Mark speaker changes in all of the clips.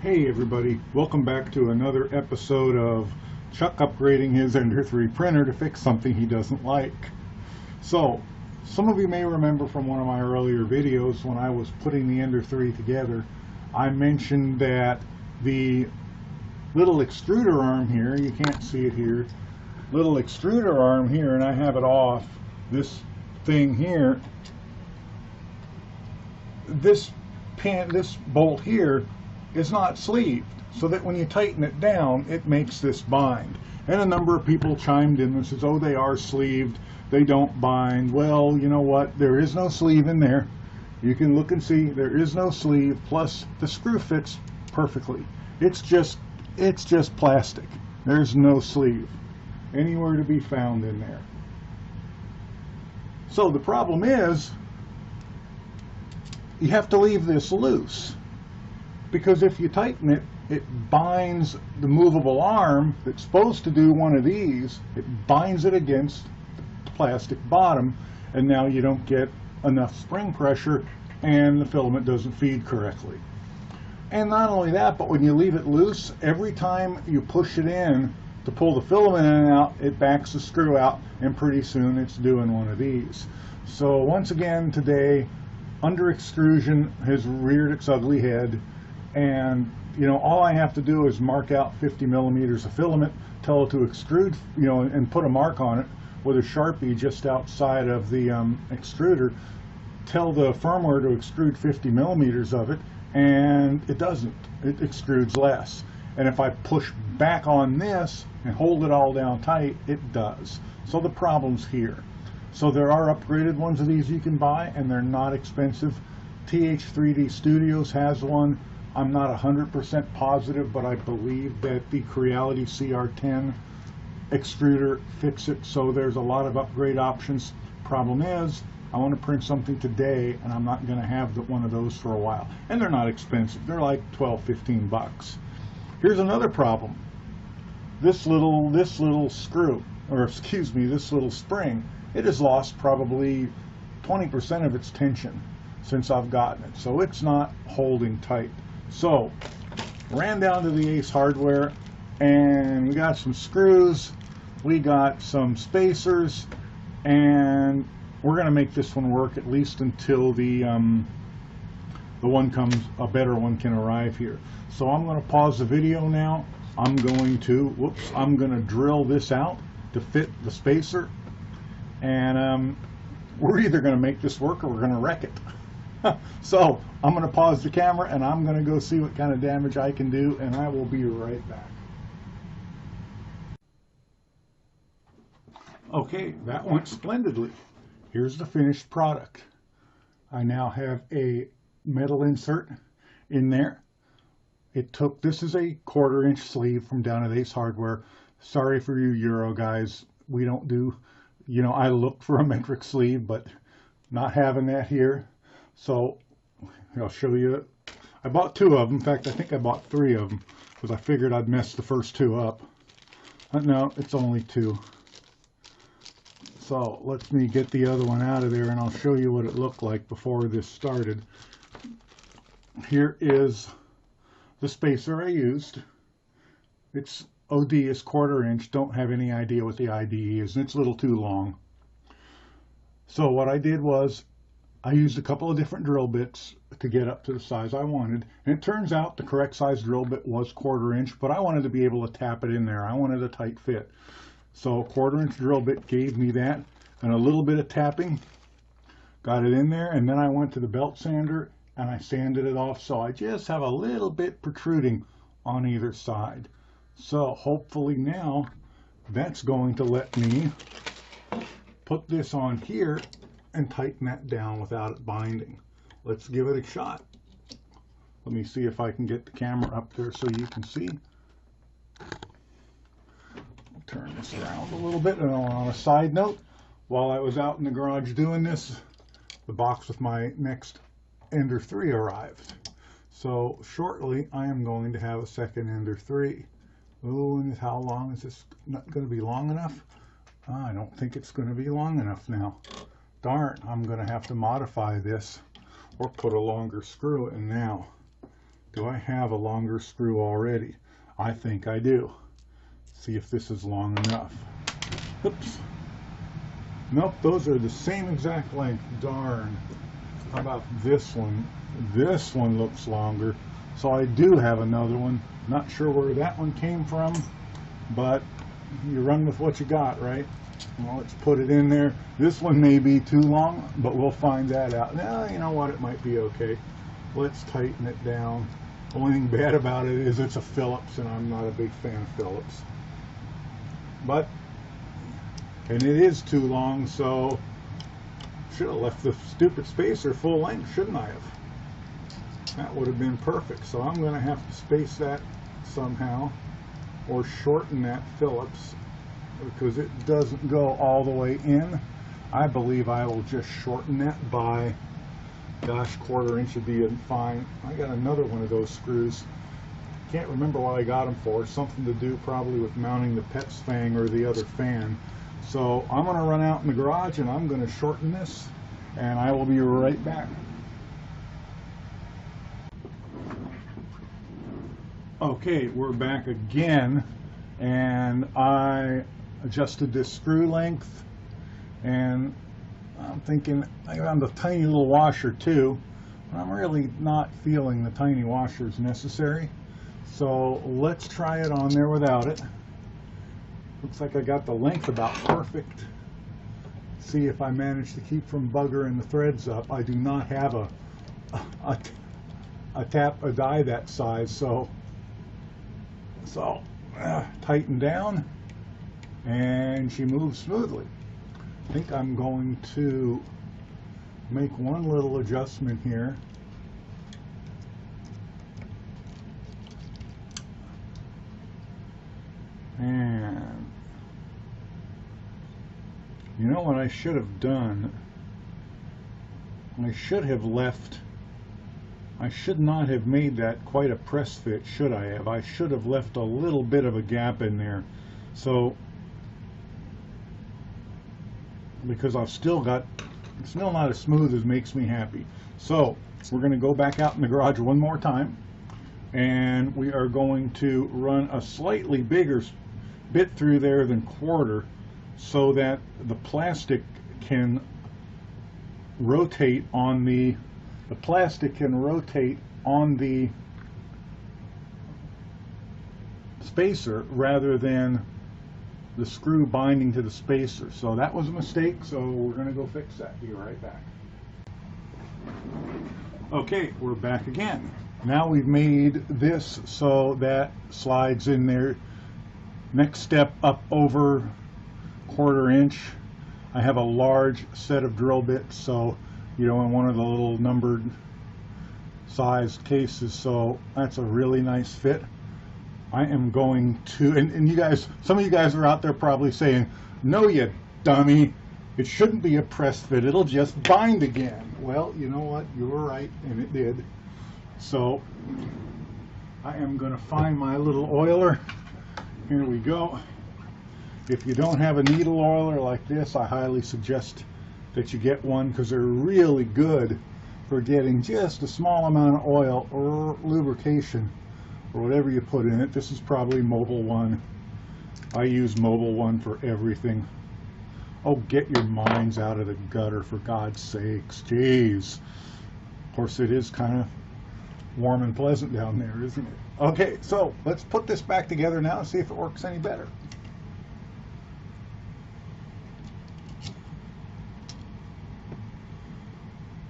Speaker 1: Hey everybody, welcome back to another episode of Chuck upgrading his Ender 3 printer to fix something he doesn't like. So, some of you may remember from one of my earlier videos when I was putting the Ender 3 together, I mentioned that the little extruder arm here, you can't see it here, little extruder arm here, and I have it off, this thing here, this bolt here is not sleeved, so that when you tighten it down it makes this bind. And a number of people chimed in and says, oh, they are sleeved, they don't bind. Well, you know what, there is no sleeve in there. You can look and see there is no sleeve, plus the screw fits perfectly. It's just plastic. There's no sleeve anywhere to be found in there. So the problem is you have to leave this loose, because if you tighten it, it binds the movable arm that's supposed to do one of these. It binds it against the plastic bottom, and now you don't get enough spring pressure and the filament doesn't feed correctly. And not only that, but when you leave it loose, every time you push it in to pull the filament in and out, it backs the screw out, and pretty soon it's doing one of these. So once again today, under extrusion has reared its ugly head. And all I have to do is mark out 50 millimeters of filament, tell it to extrude, and put a mark on it with a Sharpie just outside of the extruder, tell the firmware to extrude 50 millimeters of it, and it doesn't. It extrudes less. And if I push back on this and hold it all down tight, it does. So the problem's here. So there are upgraded ones of these you can buy, and they're not expensive. TH3D Studios has one. I'm not 100% positive, but I believe that the Creality CR10 extruder fits it, so there's a lot of upgrade options. Problem is, I want to print something today, and I'm not going to have one of those for a while. And they're not expensive. They're like 12-15 bucks. Here's another problem. This little screw, or excuse me, this little spring, it has lost probably 20% of its tension since I've gotten it, so it's not holding tight. So ran down to the Ace Hardware, and we got some screws, we got some spacers, and we're going to make this one work at least until the one comes, a better one can arrive here. So I'm going to pause the video now. I'm going to drill this out to fit the spacer, and we're either going to make this work or we're going to wreck it. So I'm going to pause the camera and I'm going to go see what kind of damage I can do, and I will be right back. Okay, that went splendidly. Here's the finished product. I now have a metal insert in there. This is a 1/4 inch sleeve from down at Ace Hardware. Sorry for you Euro guys, we don't do, I looked for a metric sleeve, but not having that here. So I'll show you. I bought 2 of them. In fact, I think I bought 3 of them because I figured I'd mess the first 2 up. No, it's only 2. So let me get the other one out of there and I'll show you what it looked like before this started. Here is the spacer I used. It's OD is 1/4 inch. Don't have any idea what the IDE is, and it's a little too long. So what I did was I used a couple of different drill bits to get up to the size I wanted, and it turns out the correct size drill bit was 1/4 inch, but I wanted to be able to tap it in there. I wanted a tight fit. So 1/4 inch drill bit gave me that, and a little bit of tapping got it in there, and then I went to the belt sander and I sanded it off, so I just have a little bit protruding on either side. So hopefully now that's going to let me put this on here and tighten that down without it binding. Let's give it a shot. Let me see if I can get the camera up there so you can see. I'll turn this around a little bit. And on a side note, while I was out in the garage doing this, the box with my next Ender 3 arrived. So shortly I am going to have a second Ender 3. Oh, and how long is this? Not going to be long enough? I don't think it's going to be long enough now. Darn, I'm going to have to modify this or put a longer screw in now Do I have a longer screw already? I think I do. See if this is long enough. Oops. Nope, those are the same exact length. Darn. How about this one? This one looks longer. So I do have another one. Not sure where that one came from, but you run with what you got, right? Well, let's put it in there. This one may be too long, but we'll find that out. Now, you know what? It might be okay. Let's tighten it down. The only thing bad about it is it's a Phillips, and I'm not a big fan of Phillips. And it is too long, so should have left the stupid spacer full length, shouldn't I have? That would have been perfect. So I'm going to have to space that somehow, or shorten that Phillips, because it doesn't go all the way in. I believe I will just shorten that by, gosh, 1/4 inch would be fine. I got another one of those screws. Can't remember what I got them for. Something to do probably with mounting the Pet's fang or the other fan. So I'm going to run out in the garage and I'm going to shorten this, and I will be right back. Okay, we're back again, and I adjusted this screw length, and I'm thinking I found a tiny little washer too, but I'm really not feeling the tiny washer is necessary. So let's try it on there without it. Looks like I got the length about perfect. See if I manage to keep from buggering the threads up. I do not have a die that size, so tighten down, and she moves smoothly. I think I'm going to make one little adjustment here. And you know what I should have done? I should have left, I should not have made that quite a press fit, should I have? I should have left a little bit of a gap in there. So, because I've still got, it's still not as smooth as makes me happy. So, we're going to go back out in the garage one more time, and we are going to run a slightly bigger bit through there than 1/4, so that the plastic can rotate on the spacer rather than the screw binding to the spacer. So that was a mistake, so we're going to go fix that. Be right back. Okay, we're back again. Now we've made this so that slides in there. Next step, up over 1/4 inch. I have a large set of drill bits, so you know, in one of the little numbered sized cases, so that's a really nice fit. I am going to, and you guys, some of you guys are out there probably saying, no you dummy, it shouldn't be a press fit, it'll just bind again. Well, you know what, you were right, and it did. So I am going to find my little oiler. Here we go. If you don't have a needle oiler like this, I highly suggest that you get one, because they're really good for getting just a small amount of oil or lubrication or whatever you put in it. This is probably Mobil 1. I use Mobil 1 for everything. Oh, get your minds out of the gutter, for God's sakes. Jeez. Of course, it is kind of warm and pleasant down there, isn't it? Okay, so let's put this back together now and see if it works any better.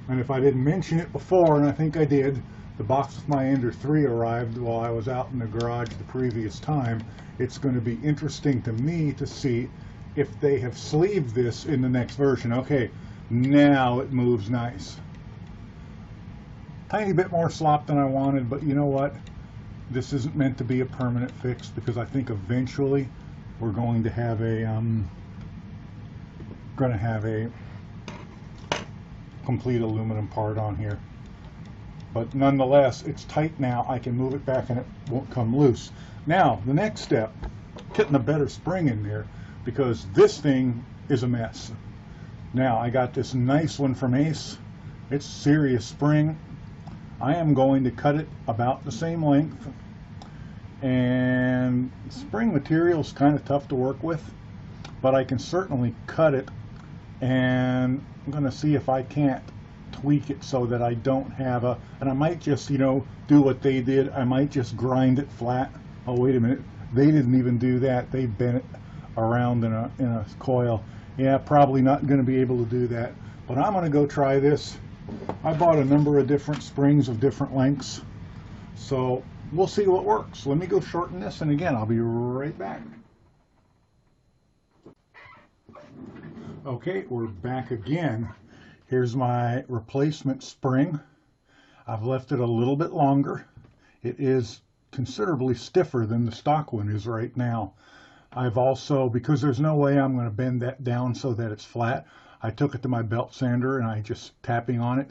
Speaker 1: And if I didn't mention it before, and I think I did, the box with my Ender 3 arrived while I was out in the garage the previous time. It's going to be interesting to me to see if they have sleeved this in the next version. Okay, now it moves nice. Tiny bit more slop than I wanted, but you know what? This isn't meant to be a permanent fix, because I think eventually we're going to have a complete aluminum part on here. But nonetheless, it's tight now. I can move it back and it won't come loose. Now, the next step, getting a better spring in there, because this thing is a mess. Now, I got this nice one from Ace. It's serious spring. I am going to cut it about the same length, and spring material is kind of tough to work with, but I can certainly cut it, and I'm going to see if I can't tweak it so that I don't have a, and I might just, you know, do what they did. I might just grind it flat. Oh, wait a minute. They didn't even do that. They bent it around in a coil. Yeah, probably not going to be able to do that, but I'm going to go try this. I bought a number of different springs of different lengths, so we'll see what works. Let me go shorten this, and again, I'll be right back. Okay, we're back again. Here's my replacement spring. I've left it a little bit longer. It is considerably stiffer than the stock one is right now. I've also, because there's no way I'm going to bend that down so that it's flat, I took it to my belt sander and I just tapping on it,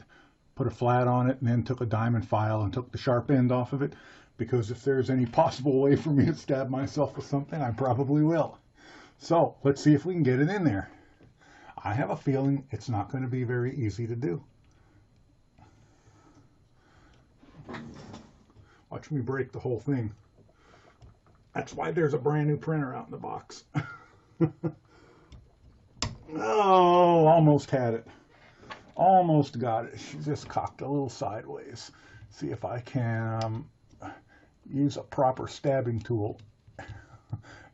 Speaker 1: put a flat on it, and then took a diamond file and took the sharp end off of it, because if there's any possible way for me to stab myself with something, I probably will. So let's see if we can get it in there. I have a feeling it's not going to be very easy to do. Watch me break the whole thing. That's why there's a brand new printer out in the box. Oh, almost had it. Almost got it. She just cocked a little sideways. See if I can use a proper stabbing tool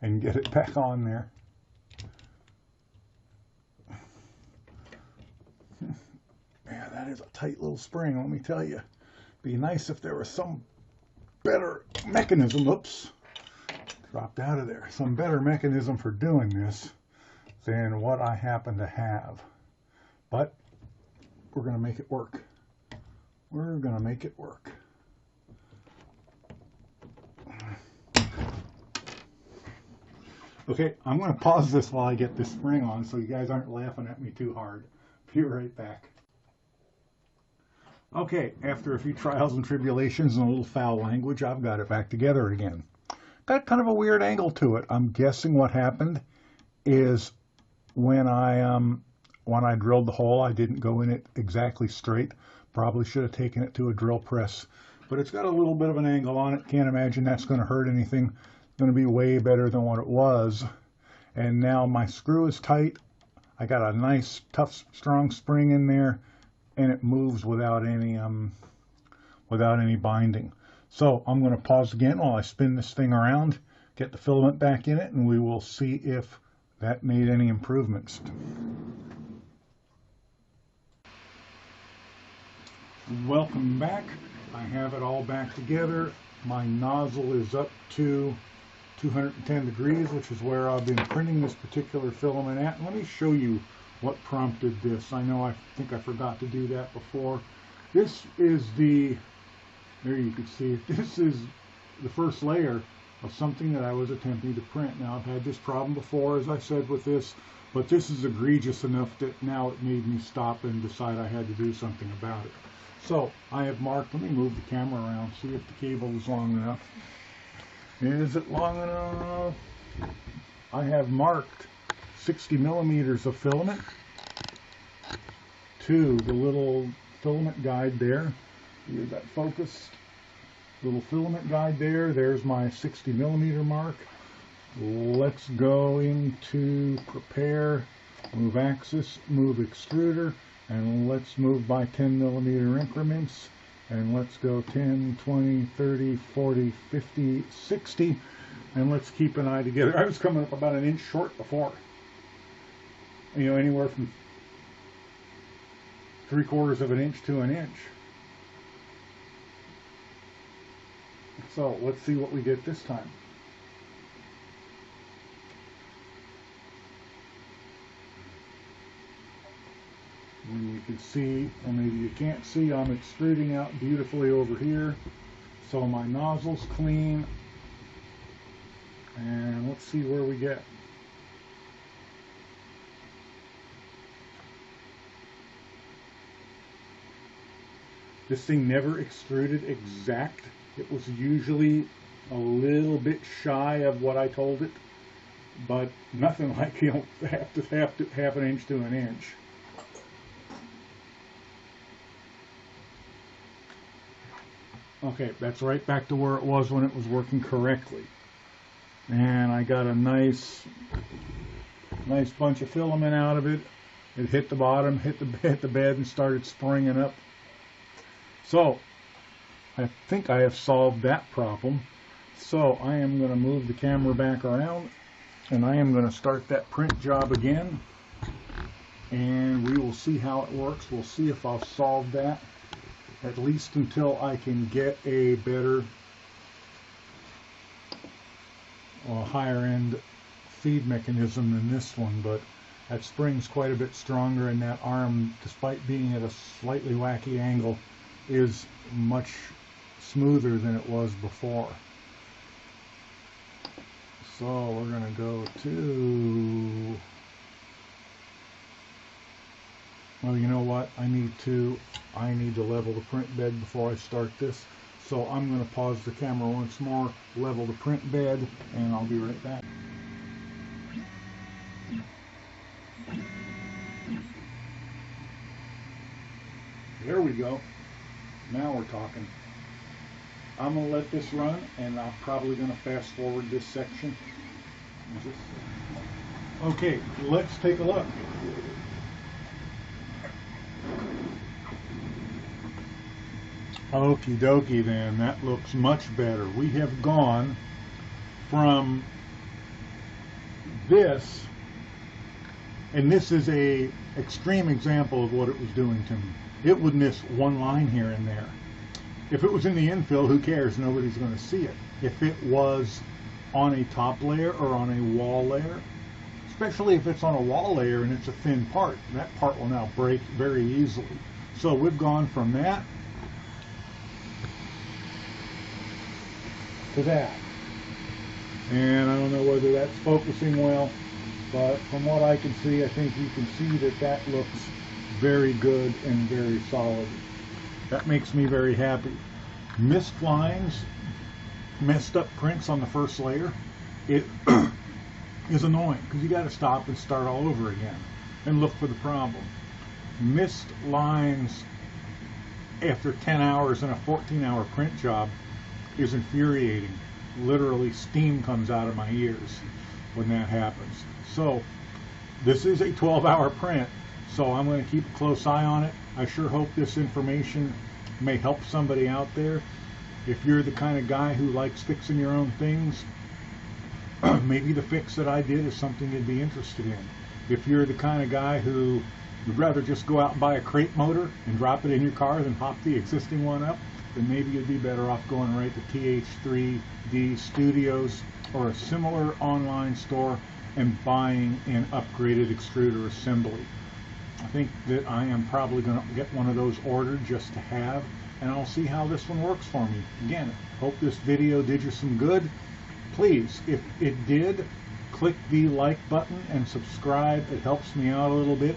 Speaker 1: and get it back on there. Yeah, that is a tight little spring, let me tell you. Be nice if there was some better mechanism. Oops. Dropped out of there. Some better mechanism for doing this than what I happen to have. But we're going to make it work. We're going to make it work. Okay, I'm going to pause this while I get this spring on so you guys aren't laughing at me too hard. Be right back. Okay, after a few trials and tribulations and a little foul language, I've got it back together again. Got kind of a weird angle to it. I'm guessing what happened is when I drilled the hole, I didn't go in it exactly straight. Probably should have taken it to a drill press, but it's got a little bit of an angle on it. Can't imagine that's going to hurt anything. It's going to be way better than what it was. And now my screw is tight. I got a nice, tough, strong spring in there, and it moves without any binding. So I'm going to pause again while I spin this thing around, get the filament back in it, and we will see if that made any improvements. Welcome back. I have it all back together. My nozzle is up to 210 degrees, which is where I've been printing this particular filament at. And let me show you what prompted this. I think I forgot to do that before. This is there you can see it. This is the first layer of something that I was attempting to print. Now, I've had this problem before, as I said, with this, but this is egregious enough that now it made me stop and decide I had to do something about it. So I have marked, let me move the camera around, see if the cable is long enough. Is it long enough? I have marked 60 millimeters of filament to the little filament guide there. Here's that focus. Little filament guide there. There's my 60 millimeter mark. Let's go into prepare, move axis, move extruder, and let's move by 10 millimeter increments. And let's go 10, 20, 30, 40, 50, 60. And let's keep an eye together. I was coming up about an inch short before. You know, anywhere from 3/4 of an inch to an inch. So let's see what we get this time. And you can see, or maybe you can't see, I'm extruding out beautifully over here. So my nozzle's clean. And let's see where we get. This thing never extruded exact. It was usually a little bit shy of what I told it, but nothing like, you know, half an inch to an inch. Okay, that's right back to where it was when it was working correctly. And I got a nice bunch of filament out of it. It hit the bottom, hit the bed, and started springing up. So I think I have solved that problem. So I am going to move the camera back around, and I am going to start that print job again, and we will see how it works. We'll see if I'll solve that, at least until I can get a better or higher end feed mechanism than this one. But that spring's quite a bit stronger, and that arm, despite being at a slightly wacky angle, is much smoother than it was before. So we're going to go to, well, you know what, I need to level the print bed before I start this. So I'm going to pause the camera once more, level the print bed, and I'll be right back. There we go. Now we're talking. I'm going to let this run, and I'm probably going to fast forward this section. Okay, let's take a look. Okie dokie then, that looks much better. We have gone from this, and this is a extreme example of what it was doing to me. It would miss one line here and there. If it was in the infill, who cares? Nobody's going to see it. If it was on a top layer or on a wall layer, especially if it's on a wall layer and it's a thin part, that part will now break very easily. So we've gone from that to that. And I don't know whether that's focusing well, but from what I can see, I think you can see that that looks very good and very solid. That makes me very happy. Missed lines, messed up prints on the first layer, it is annoying because you got to stop and start all over again and look for the problem. Missed lines after 10 hours in a 14-hour print job is infuriating. Literally steam comes out of my ears when that happens. So this is a 12-hour print, so I'm going to keep a close eye on it. I sure hope this information may help somebody out there. If you're the kind of guy who likes fixing your own things, maybe the fix that I did is something you'd be interested in. If you're the kind of guy who would rather just go out and buy a crate motor and drop it in your car than pop the existing one up, then maybe you'd be better off going right to TH3D Studios or a similar online store and buying an upgraded extruder assembly. I think that I am probably going to get one of those ordered just to have, and I'll see how this one works for me. Again, hope this video did you some good. Please, if it did, click the like button and subscribe. It helps me out a little bit.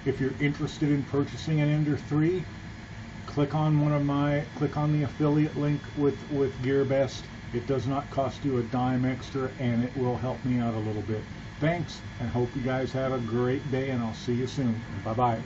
Speaker 1: If you're interested in purchasing an Ender 3, click on the affiliate link with GearBest. It does not cost you a dime extra, and it will help me out a little bit. Thanks, and hope you guys have a great day, and I'll see you soon. Bye-bye.